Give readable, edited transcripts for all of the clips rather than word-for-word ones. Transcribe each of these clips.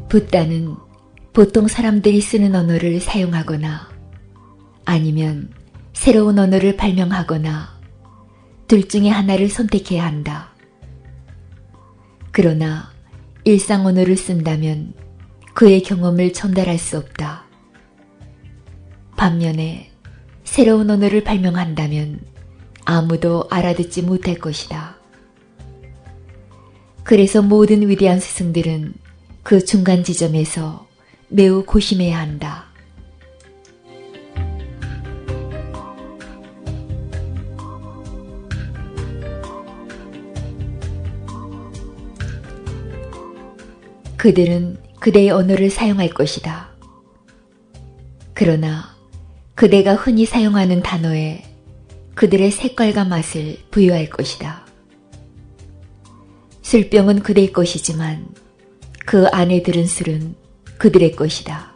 붓다는 보통 사람들이 쓰는 언어를 사용하거나 아니면 새로운 언어를 발명하거나 둘 중에 하나를 선택해야 한다. 그러나 일상 언어를 쓴다면 그의 경험을 전달할 수 없다. 반면에 새로운 언어를 발명한다면 아무도 알아듣지 못할 것이다. 그래서 모든 위대한 스승들은 그 중간 지점에서 매우 고심해야 한다. 그들은 그대의 언어를 사용할 것이다. 그러나 그대가 흔히 사용하는 단어에 그들의 색깔과 맛을 부여할 것이다. 술병은 그대의 것이지만 그 안에 들은 술은 그들의 것이다.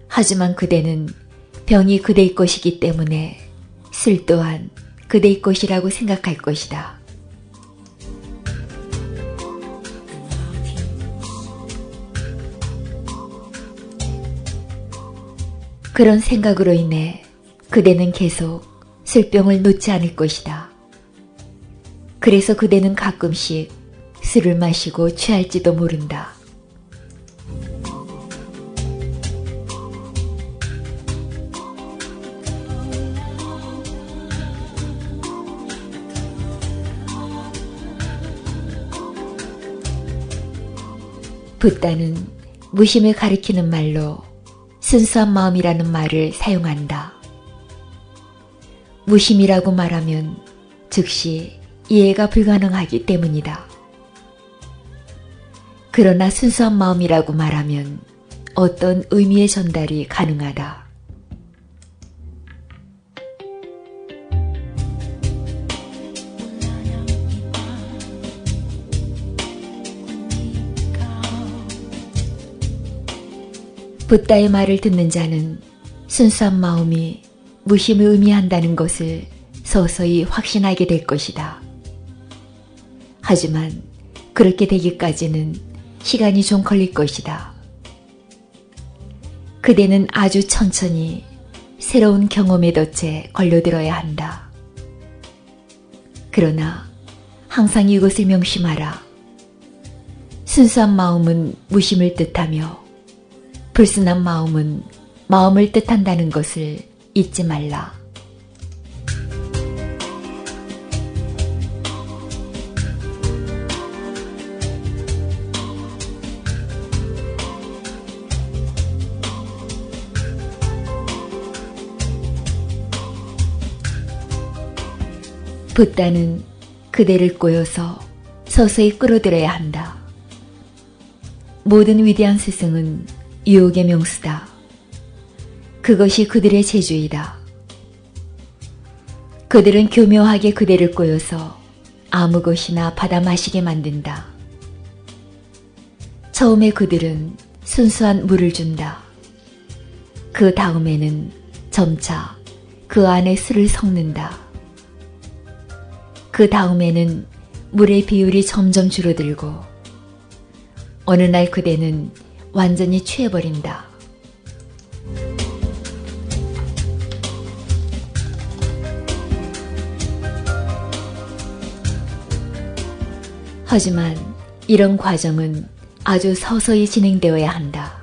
하지만 그대는 병이 그대의 것이기 때문에 술 또한 그대의 것이라고 생각할 것이다. 그런 생각으로 인해 그대는 계속 술병을 놓지 않을 것이다. 그래서 그대는 가끔씩 술을 마시고 취할지도 모른다. 붓다는 무심을 가리키는 말로 순수한 마음이라는 말을 사용한다. 무심이라고 말하면 즉시 이해가 불가능하기 때문이다. 그러나 순수한 마음이라고 말하면 어떤 의미의 전달이 가능하다. 붓다의 말을 듣는 자는 순수한 마음이 무심을 의미한다는 것을 서서히 확신하게 될 것이다. 하지만 그렇게 되기까지는 시간이 좀 걸릴 것이다. 그대는 아주 천천히 새로운 경험의 덫에 걸려들어야 한다. 그러나 항상 이것을 명심하라. 순수한 마음은 무심을 뜻하며 불순한 마음은 마음을 뜻한다는 것을 잊지 말라. 붓다는 그대를 꼬여서 서서히 끌어들여야 한다. 모든 위대한 스승은 유혹의 명수다. 그것이 그들의 재주이다. 그들은 교묘하게 그대를 꼬여서 아무 것이나 받아 마시게 만든다. 처음에 그들은 순수한 물을 준다. 그 다음에는 점차 그 안에 술을 섞는다. 그 다음에는 물의 비율이 점점 줄어들고 어느 날 그대는 완전히 취해버린다. 하지만 이런 과정은 아주 서서히 진행되어야 한다.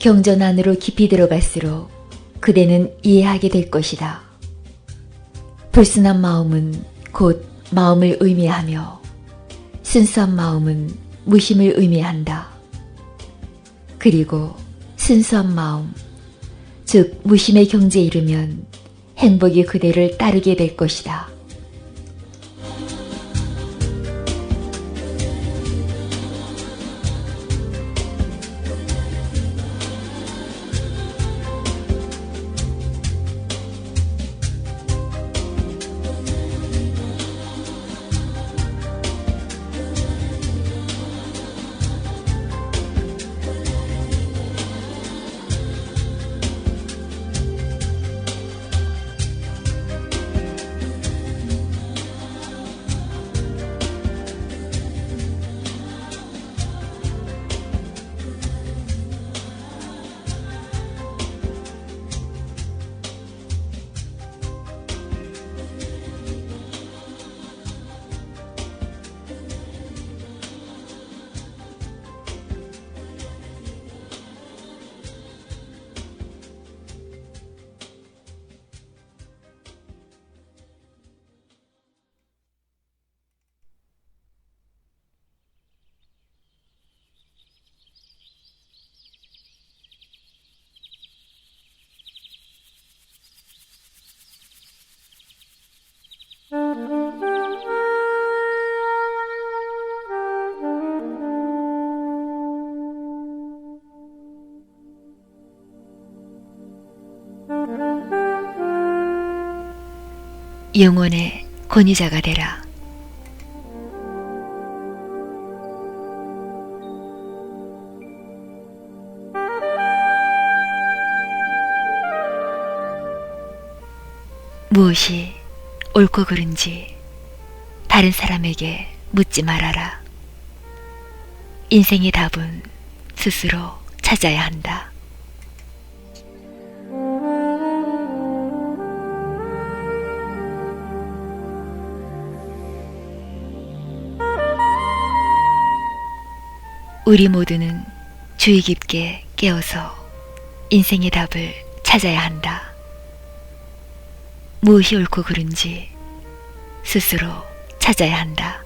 경전 안으로 깊이 들어갈수록 그대는 이해하게 될 것이다. 불순한 마음은 곧 마음을 의미하며 순수한 마음은 무심을 의미한다. 그리고 순수한 마음, 즉 무심의 경지에 이르면 행복이 그대를 따르게 될 것이다. 영혼의 권위자가 되라. 무엇이 옳고 그른지 다른 사람에게 묻지 말아라. 인생의 답은 스스로 찾아야 한다. 우리 모두는 주의 깊게 깨어서 인생의 답을 찾아야 한다. 무엇이 옳고 그른지 스스로 찾아야 한다.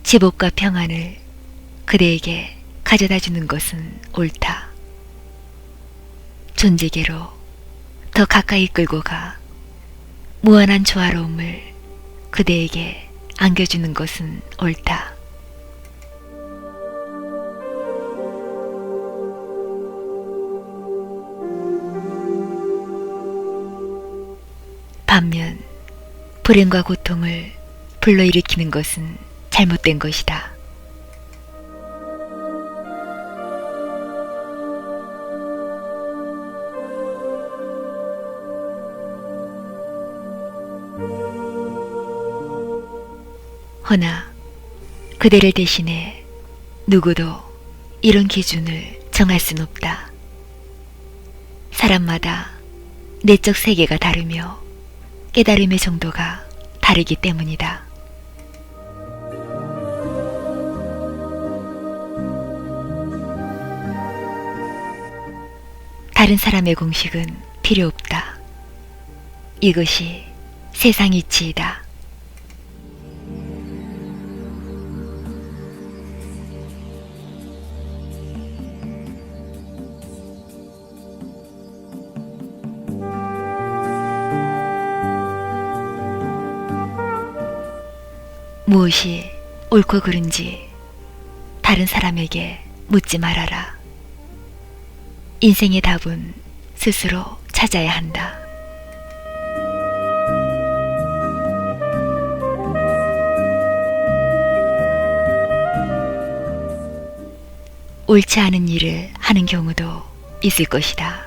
지복과 평안을 그대에게 가져다 주는 것은 옳다. 존재계로 더 가까이 끌고 가 무한한 조화로움을 그대에게 안겨주는 것은 옳다. 반면 불행과 고통을 불러일으키는 것은 잘못된 것이다. 허나 그대를 대신해 누구도 이런 기준을 정할 순 없다. 사람마다 내적 세계가 다르며 깨달음의 정도가 다르기 때문이다. 다른 사람의 공식은 필요 없다. 이것이 세상 이치이다. 무엇이 옳고 그른지 다른 사람에게 묻지 말아라. 인생의 답은 스스로 찾아야 한다. 옳지 않은 일을 하는 경우도 있을 것이다.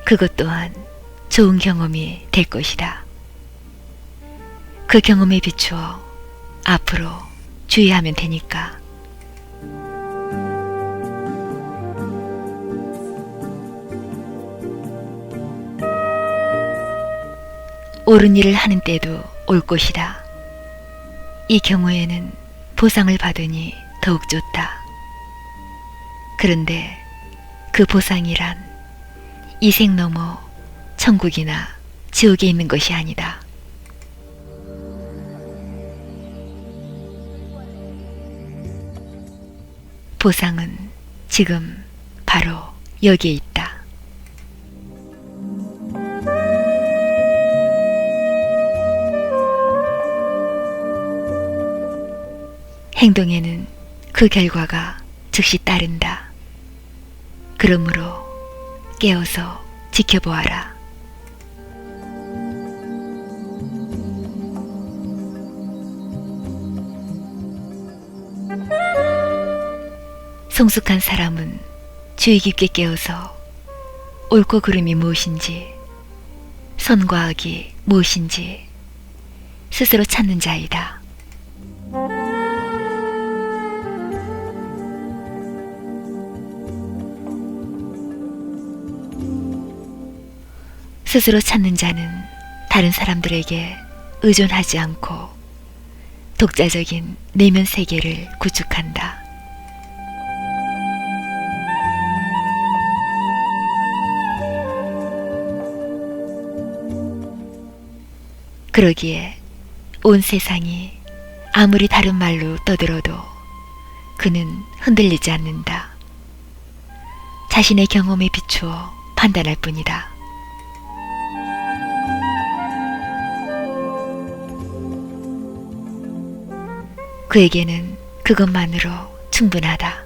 그것 또한 좋은 경험이 될 것이다. 그 경험에 비추어 앞으로 주의하면 되니까. 옳은 일을 하는 때도 올 것이다. 이 경우에는 보상을 받으니 더욱 좋다. 그런데 그 보상이란 이 생 넘어 천국이나 지옥에 있는 것이 아니다. 보상은 지금 바로 여기에 있다. 행동에는 그 결과가 즉시 따른다. 그러므로 깨어서 지켜보아라. 성숙한 사람은 주의 깊게 깨어서 옳고 그름이 무엇인지, 선과 악이 무엇인지 스스로 찾는 자이다. 스스로 찾는 자는 다른 사람들에게 의존하지 않고 독자적인 내면 세계를 구축한다. 그러기에 온 세상이 아무리 다른 말로 떠들어도 그는 흔들리지 않는다. 자신의 경험에 비추어 판단할 뿐이다. 그에게는 그것만으로 충분하다.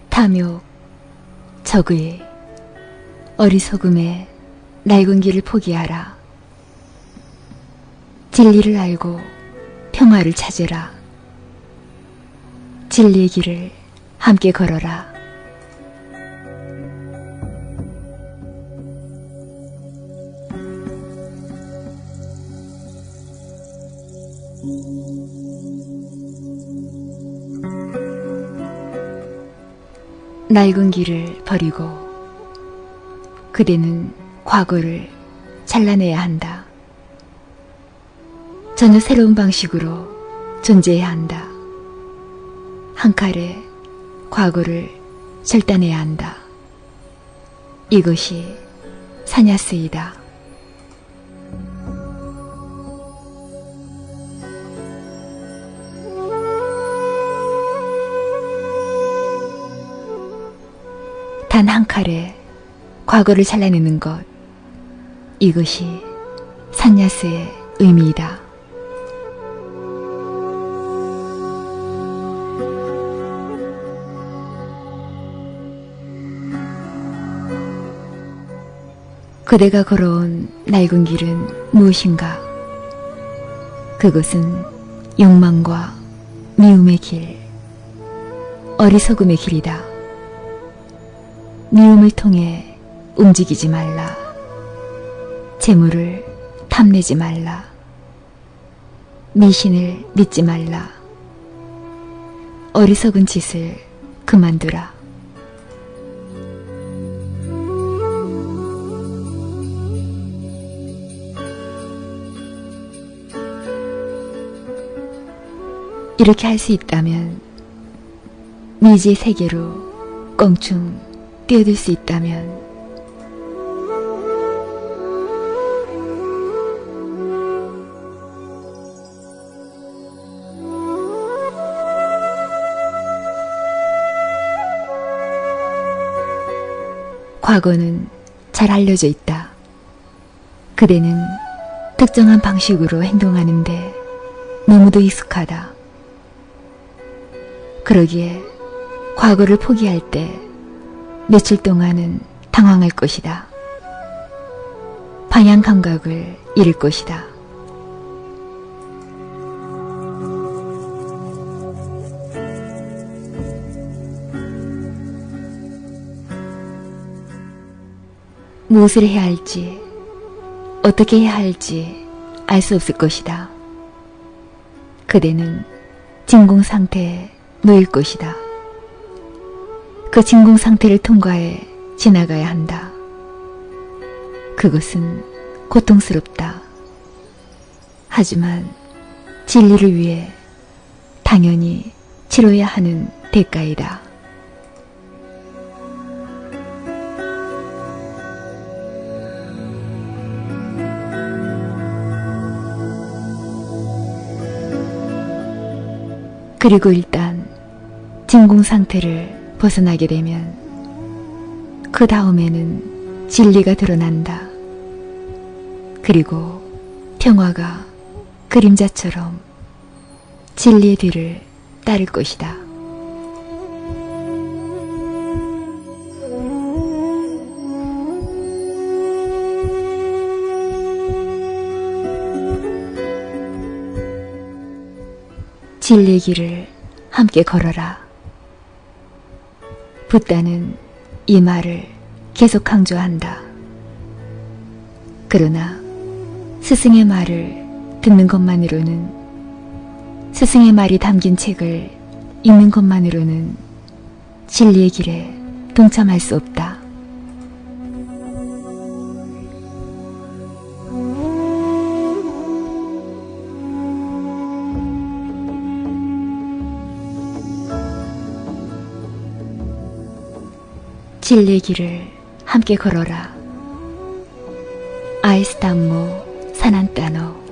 탐욕, 적의, 어리석음에 낡은 길을 포기하라. 진리를 알고 평화를 찾으라. 진리의 길을 함께 걸어라. 낡은 길을 버리고 그대는 과거를 잘라내야 한다. 전혀 새로운 방식으로 존재해야 한다. 한 칼에 과거를 절단해야 한다. 이것이 사냐스이다. 단 한 칼에 과거를 잘라내는 것, 이것이 산야스의 의미이다. 그대가 걸어온 낡은 길은 무엇인가? 그것은 욕망과 미움의 길, 어리석음의 길이다. 미움을 통해 움직이지 말라. 재물을 탐내지 말라. 미신을 믿지 말라. 어리석은 짓을 그만두라. 이렇게 할 수 있다면, 미지의 세계로 껑충 뛰어들 수 있다면, 과거는 잘 알려져 있다. 그대는 특정한 방식으로 행동하는데 너무도 익숙하다. 그러기에 과거를 포기할 때 며칠 동안은 당황할 것이다. 방향 감각을 잃을 것이다. 무엇을 해야 할지, 어떻게 해야 할지 알 수 없을 것이다. 그대는 진공 상태에 놓일 것이다. 그 진공 상태를 통과해 지나가야 한다. 그것은 고통스럽다. 하지만 진리를 위해 당연히 치러야 하는 대가이다. 그리고 일단 진공 상태를 벗어나게 되면 그 다음에는 진리가 드러난다. 그리고 평화가 그림자처럼 진리의 뒤를 따를 것이다. 진리의 길을 함께 걸어라. 붓다는 이 말을 계속 강조한다. 그러나 스승의 말을 듣는 것만으로는, 스승의 말이 담긴 책을 읽는 것만으로는 진리의 길에 동참할 수 없다. 진리의 길을 함께 걸어라. 아이스tammo 산안따노.